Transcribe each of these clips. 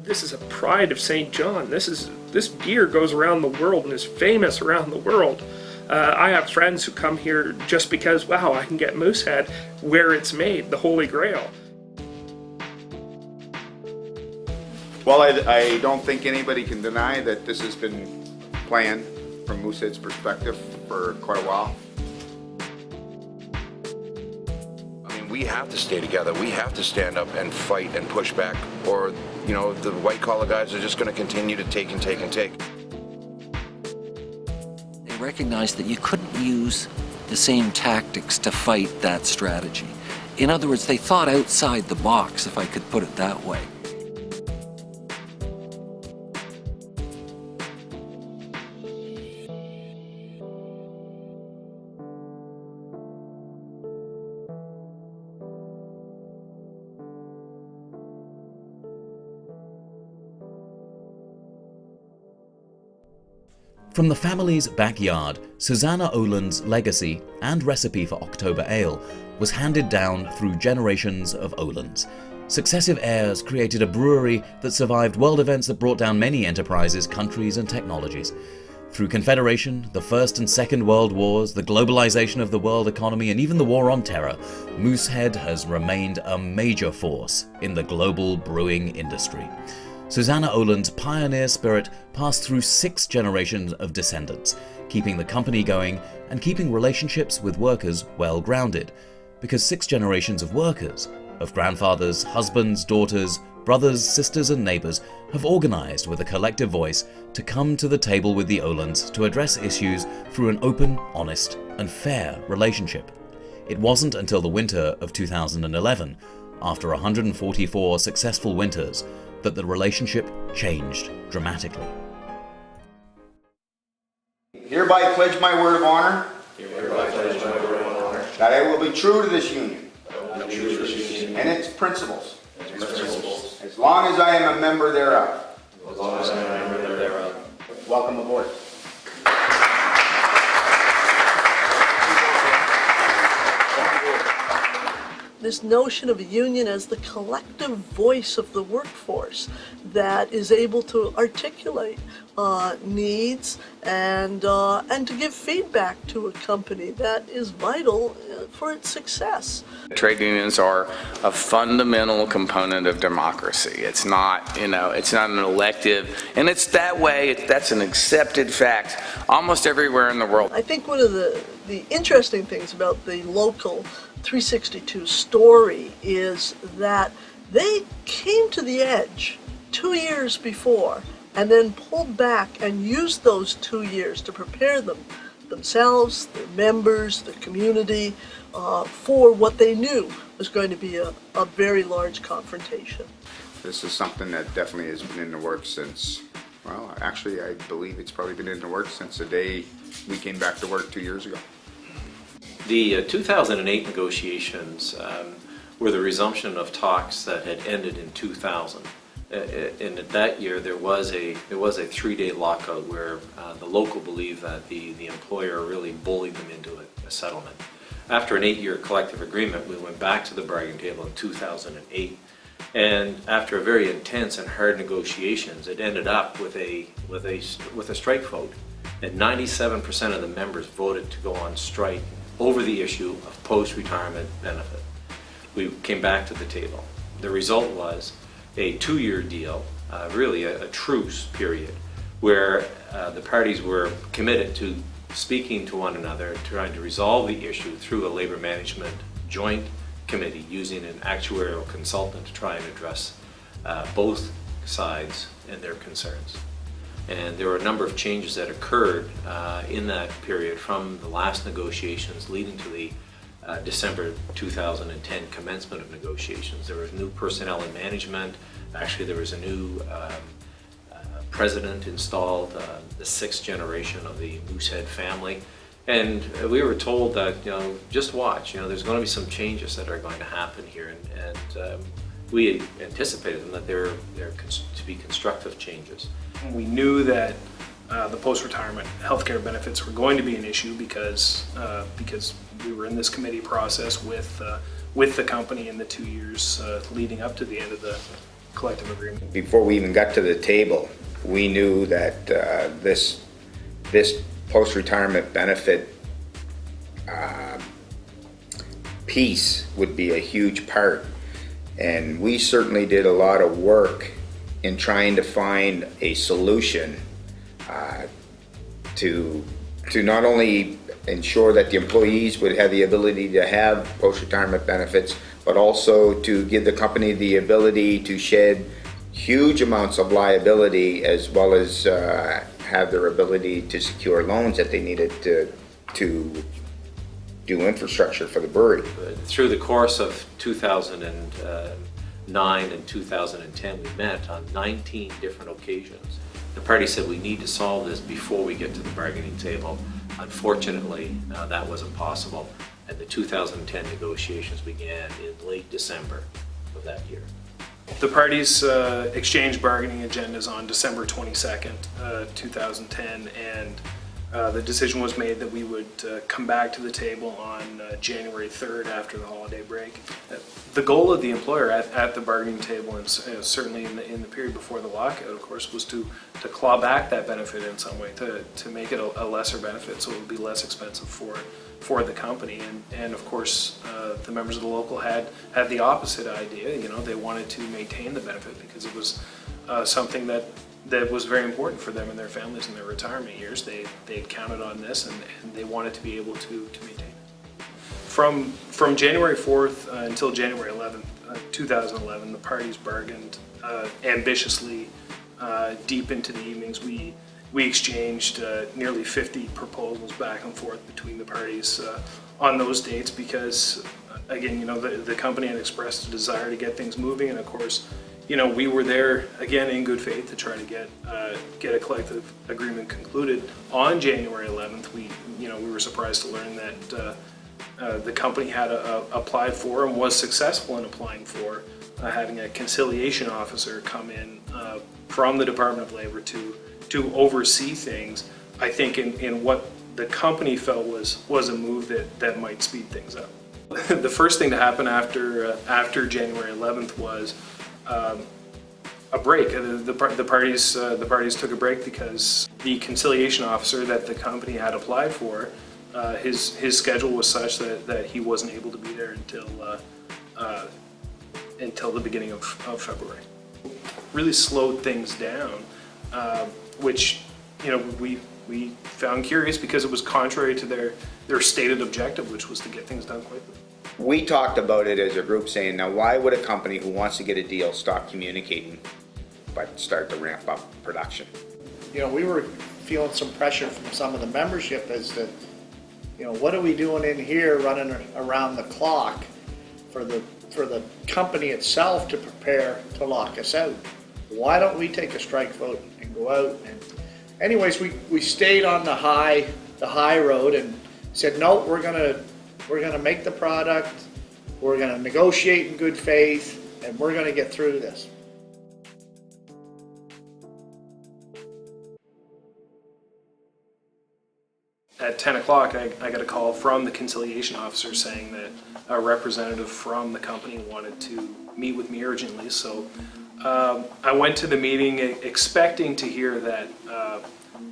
This is a pride of St. John. This beer goes around the world and is famous around the world. I have friends who come here just because, wow, I can get Moosehead where it's made, the Holy Grail. Well, I don't think anybody can deny that this has been planned from Moosehead's perspective for quite a while. I mean, we have to stay together. We have to stand up and fight and push back, or, you know, the white-collar guys are just going to continue to take and take and take. They recognized that you couldn't use the same tactics to fight that strategy. In other words, they thought outside the box, if I could put it that way. From the family's backyard, Susanna Oland's legacy and recipe for October Ale was handed down through generations of Olands. Successive heirs created a brewery that survived world events that brought down many enterprises, countries and technologies. Through Confederation, the First and Second World Wars, the globalization of the world economy and even the War on Terror, Moosehead has remained a major force in the global brewing industry. Susanna Oland's pioneer spirit passed through 6 generations of descendants, keeping the company going and keeping relationships with workers well grounded. Because 6 generations of workers, of grandfathers, husbands, daughters, brothers, sisters and neighbors, have organized with a collective voice to come to the table with the Olands to address issues through an open, honest and fair relationship. It wasn't until the winter of 2011, after 144 successful winters, that the relationship changed dramatically. Hereby pledge my word of honor. That I will be true to this union. And its principles. As long as I am a member thereof. Welcome aboard. This notion of a union as the collective voice of the workforce that is able to articulate needs and to give feedback to a company that is vital for its success. Trade unions are a fundamental component of democracy. It's not, it's not an elective, and it's that way. That's an accepted fact almost everywhere in the world. I think one of the interesting things about the local 362 story is that they came to the edge 2 years before and then pulled back and used those 2 years to prepare themselves, their members, the community for what they knew was going to be a very large confrontation. This is something that definitely has been in the works since, well, actually I believe it's probably been in the works since the day we came back to work 2 years ago. The 2008 negotiations were the resumption of talks that had ended in 2000. And that year there was a 3-day lockout where the local believed that the employer really bullied them into a settlement. After an 8-year collective agreement, we went back to the bargaining table in 2008, and after a very intense and hard negotiations, it ended up with a strike vote, and 97% of the members voted to go on strike over the issue of post-retirement benefit. We came back to the table. The result was a 2-year deal, really a truce period, where the parties were committed to speaking to one another, trying to resolve the issue through a labor management joint committee using an actuarial consultant to try and address both sides and their concerns. And there were a number of changes that occurred in that period from the last negotiations leading to the December 2010 commencement of negotiations. There was new personnel and management. Actually, there was a new president installed, the 6th generation of the Moosehead family. And we were told that, just watch, there's going to be some changes that are going to happen here. And we anticipated them that they're to be constructive changes. We knew that the post-retirement healthcare benefits were going to be an issue because we were in this committee process with the company in the 2 years leading up to the end of collective agreement. Before we even got to the table, we knew that this post-retirement benefit piece would be a huge part. And we certainly did a lot of work in trying to find a solution to not only ensure that the employees would have the ability to have post-retirement benefits, but also to give the company the ability to shed huge amounts of liability, as well as have their ability to secure loans that they needed to do infrastructure for the brewery. Through the course of 2009 and 2010, we met on 19 different occasions. The party said we need to solve this before we get to the bargaining table. Unfortunately, that wasn't possible, and the 2010 negotiations began in late December of that year. The parties exchanged bargaining agendas on December 22nd, 2010, and the decision was made that we would come back to the table on January 3rd after the holiday break. The goal of the employer at the bargaining table, and certainly in the period before the lockout, of course, was to claw back that benefit in some way, to make it a lesser benefit so it would be less expensive for the company. And of course, the members of the local had the opposite idea. You know, they wanted to maintain the benefit because it was something that was very important for them and their families in their retirement years. They had counted on this, and they wanted to be able to maintain it. From January 4th until January 11th, 2011, the parties bargained ambitiously deep into the evenings. We exchanged nearly 50 proposals back and forth between the parties on those dates because, again, you know, the company had expressed a desire to get things moving, and of course, you know, we were there again in good faith to try to get a collective agreement concluded. On January 11th, we were surprised to learn that the company had applied for and was successful in applying for having a conciliation officer come in from the Department of Labor to oversee things. I think in what the company felt was a move that might speed things up. The first thing to happen after January 11th was a break. The parties took a break because the conciliation officer that the company had applied for, his schedule was such that he wasn't able to be there until the beginning of February. Really slowed things down, which, you know, we found curious because it was contrary to their stated objective, which was to get things done quickly. We talked about it as a group, saying, now why would a company who wants to get a deal stop communicating but start to ramp up production? You know, we were feeling some pressure from some of the membership as to, you know, what are we doing in here running around the clock for the company itself to prepare to lock us out? Why don't we take a strike vote and go out? And anyways, we stayed on the high road and said, no, we're gonna make the product, we're gonna negotiate in good faith, and we're gonna get through this. At 10 o'clock, I got a call from the conciliation officer saying that a representative from the company wanted to meet with me urgently. So I went to the meeting expecting to hear that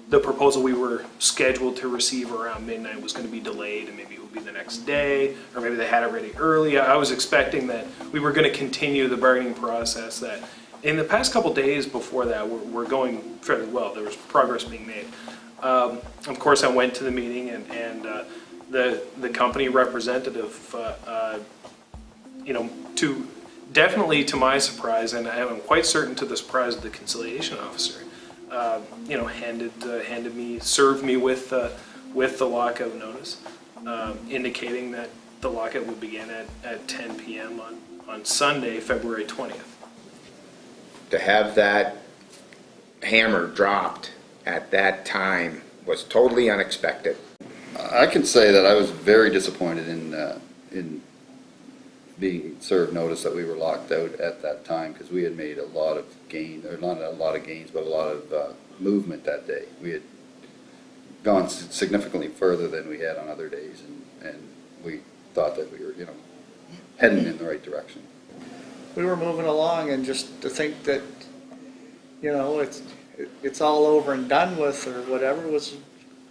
the proposal we were scheduled to receive around midnight was going to be delayed, and maybe it would be the next day, or maybe they had it ready early. I was expecting that we were going to continue the bargaining process that in the past couple days before that were going fairly well. There was progress being made. Of course, I went to the meeting, and the company representative, definitely to my surprise, and I'm quite certain to the surprise of the conciliation officer, served me with the lockout notice, indicating that the lockout would begin at 10 p.m. on Sunday, February 20th. To have that hammer dropped at that time was totally unexpected. I can say that I was very disappointed in being served notice that we were locked out at that time, because we had made a lot of gain, or not a lot of gains, but a lot of movement that day. We had gone significantly further than we had on other days, and we thought that we were, heading in the right direction. moving along, and just to think that, you know, it's all over and done with or whatever was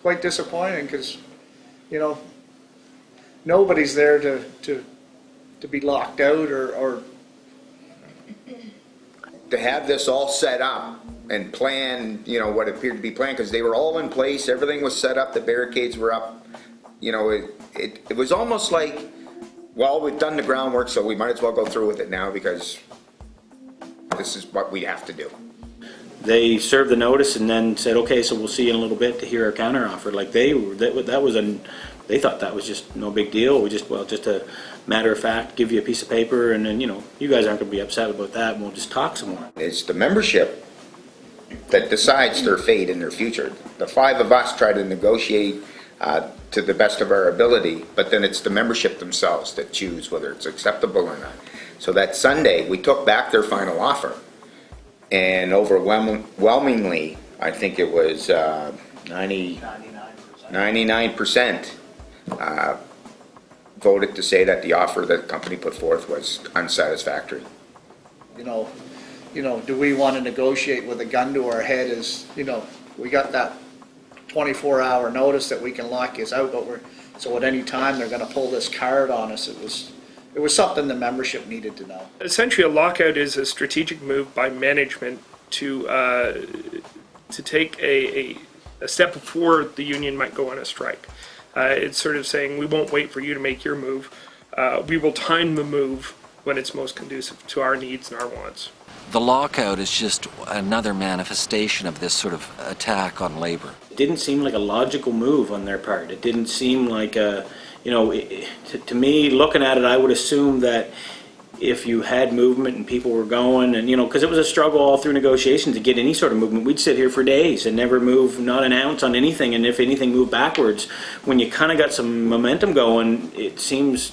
quite disappointing, because, you know, nobody's there to be locked out or To have this all set up and plan, you know, what appeared to be planned, because they were all in place, everything was set up, the barricades were up. You know, it was almost like, well, we've done the groundwork, so we might as well go through with it now, because this is what we have to do. They served the notice and then said, okay, so we'll see you in a little bit to hear our counteroffer. Like they thought that was just no big deal. Just a matter of fact, give you a piece of paper, and then, you know, you guys aren't gonna be upset about that, and we'll just talk some more. It's the membership that decides their fate and their future. The 5 of us try to negotiate to the best of our ability, but then it's the membership themselves that choose whether it's acceptable or not. So that Sunday, we took back their final offer, and overwhelmingly, I think it was 99% voted to say that the offer that the company put forth was unsatisfactory. you know, do we want to negotiate with a gun to our head? Is, you know, we got that 24-hour notice that we can lock us out, but so at any time they're going to pull this card on us. It was something the membership needed to know. Essentially, a lockout is a strategic move by management to take a step before the union might go on a strike. It's sort of saying, we won't wait for you to make your move. We will time the move when it's most conducive to our needs and our wants. The lockout is just another manifestation of this sort of attack on labor. It didn't seem like a logical move on their part. It didn't seem like to me, looking at it, I would assume that if you had movement and people were going, and, you know, because it was a struggle all through negotiations to get any sort of movement. We'd sit here for days and never move, not an ounce on anything, and if anything, move backwards. When you kind of got some momentum going, it seems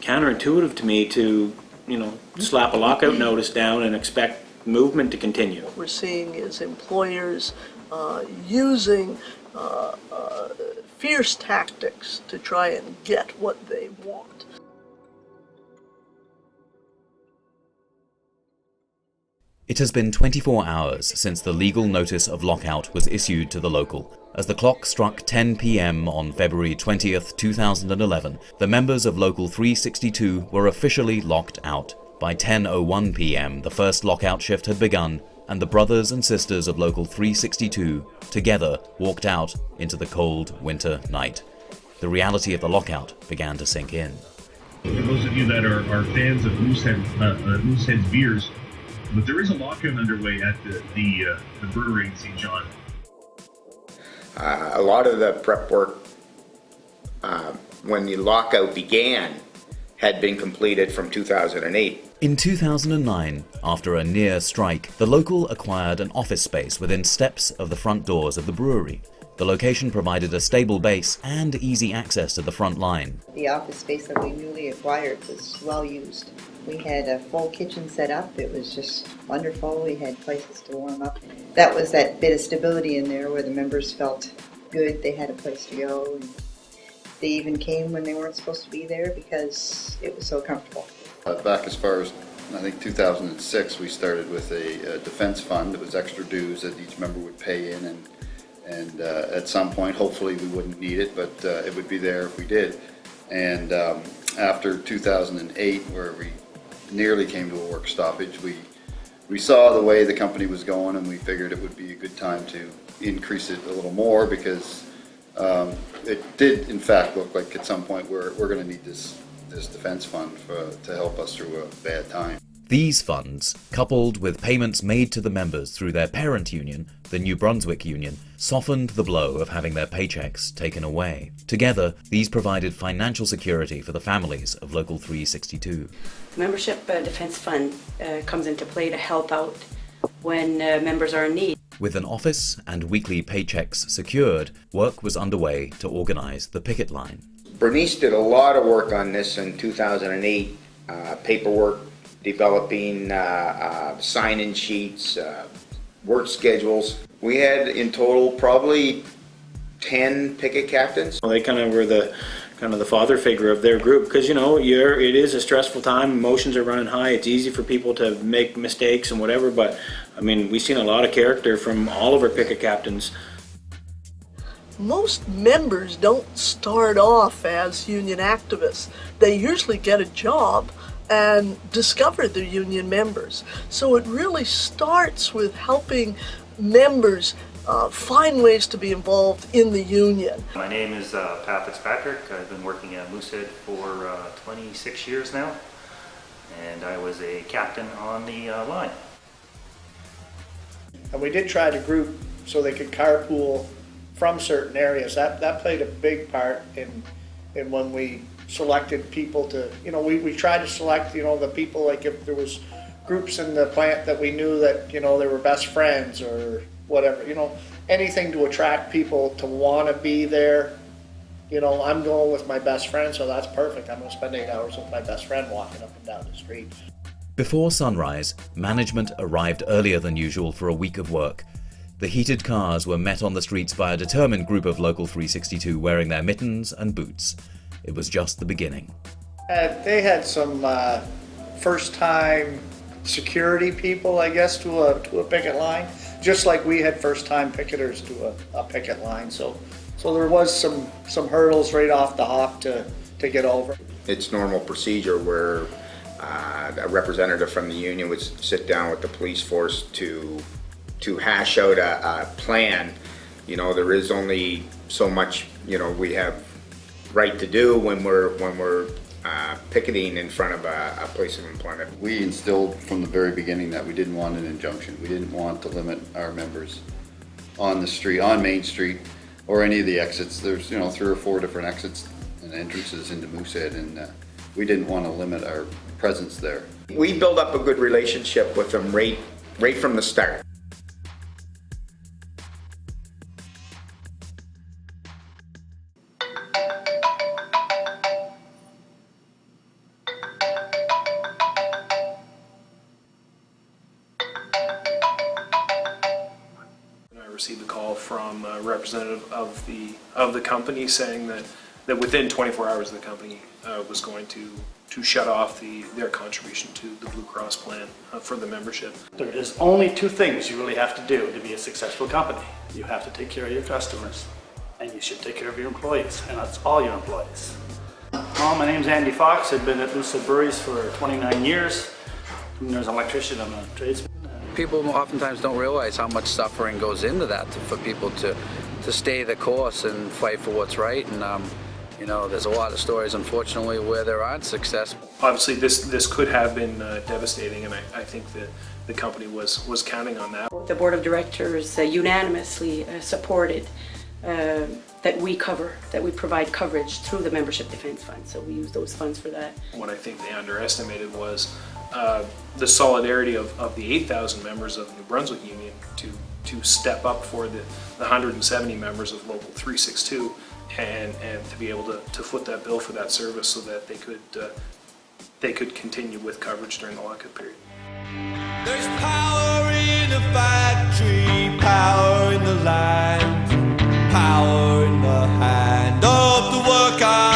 counterintuitive to me to, you know, slap a lockout notice down and expect movement to continue. What we're seeing is employers using fierce tactics to try and get what they want. It has been 24 hours since the legal notice of lockout was issued to the local. As the clock struck 10 p.m. on February 20th, 2011, the members of Local 362 were officially locked out. By 10:01 p.m., the first lockout shift had begun, and the brothers and sisters of Local 362 together walked out into the cold winter night. The reality of the lockout began to sink in. For those of you that are fans of Moosehead's beers, but there is a lockout underway at the brewery in St. John. A lot of the prep work when the lockout began had been completed from 2008. In 2009, after a near strike, the local acquired an office space within steps of the front doors of the brewery. The location provided a stable base and easy access to the front line. The office space that we newly acquired was well used. We had a full kitchen set up. It was just wonderful. We had places to warm up. That was that bit of stability in there where the members felt good. They had a place to go. And they even came when they weren't supposed to be there because it was so comfortable. Back as far as, I think, 2006, we started with a defense fund. It was extra dues that each member would pay in, and at some point, hopefully we wouldn't need it, but it would be there if we did. And after 2008, where we nearly came to a work stoppage, we saw the way the company was going, and we figured it would be a good time to increase it a little more, because it did in fact look like at some point we're going to need this defense fund to help us through a bad time. These funds, coupled with payments made to the members through their parent union, the New Brunswick Union, softened the blow of having their paychecks taken away. Together, these provided financial security for the families of Local 362. The membership defense fund comes into play to help out when members are in need. With an office and weekly paychecks secured, work was underway to organize the picket line. Bernice did a lot of work on this in 2008, paperwork, developing sign-in sheets, work schedules. We had in total probably 10 picket captains. Well, they kind of were the kind of the father figure of their group, because, you know, it is a stressful time, emotions are running high, it's easy for people to make mistakes and whatever, but, I mean, we've seen a lot of character from all of our picket captains. Most members don't start off as union activists. They usually get a job and discover they're union members. So it really starts with helping members find ways to be involved in the union. My name is Pat Fitzpatrick. I've been working at Moosehead for 26 years now, and I was a captain on the line. And we did try to group so they could carpool from certain areas. That played a big part in when we selected people to, you know, we tried to select, you know, the people, like if there was groups in the plant that we knew that, you know, they were best friends or whatever, you know, anything to attract people to want to be there. You know, I'm going with my best friend, so that's perfect. I'm going to spend 8 hours with my best friend walking up and down the street. Before sunrise, management arrived earlier than usual for a week of work. The heated cars were met on the streets by a determined group of Local 362 wearing their mittens and boots. It was just the beginning. They had some first-time security people, I guess, to a picket line, just like we had first-time picketers to a picket line. So there was some hurdles right off the hop to get over. It's normal procedure where a representative from the union would sit down with the police force to hash out a plan. You know, there is only so much, you know, we have right to do when we're picketing in front of a place of employment. We instilled from the very beginning that we didn't want an injunction. We didn't want to limit our members on the street, on Main Street, or any of the exits. There's, you know, 3 or 4 different exits and entrances into Moosehead, and we didn't want to limit our presence there. We build up a good relationship with them right from the start. Received a call from a representative of the company saying that within 24 hours the company was going to shut off their contribution to the Blue Cross plan for the membership. There is only 2 things you really have to do to be a successful company. You have to take care of your customers, and you should take care of your employees, and that's all your employees. Well, my name's Andy Fox. I've been at Moosehead Breweries for 29 years. There's an electrician, I'm a tradesman. People oftentimes don't realize how much suffering goes into that for people to stay the course and fight for what's right. And you know, there's a lot of stories, unfortunately, where there aren't success. Obviously, this could have been devastating, and I think that the company was counting on that. The board of directors unanimously supported that we provide coverage through the membership defense fund. So we use those funds for that. What I think they underestimated was the solidarity of the 8,000 members of the New Brunswick Union to step up for the 170 members of Local 362 and to be able to foot that bill for that service so that they could continue with coverage during the lockout period. There's power in the factory, power in the land, power in the hand of the worker.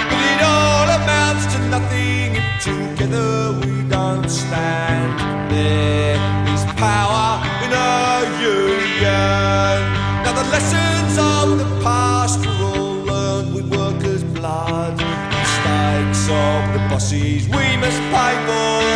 But it all amounts to nothing if together we don't stand. There is power in our union. Now the lessons of the past were all learned with workers' blood. Mistakes of the bosses we must pay for.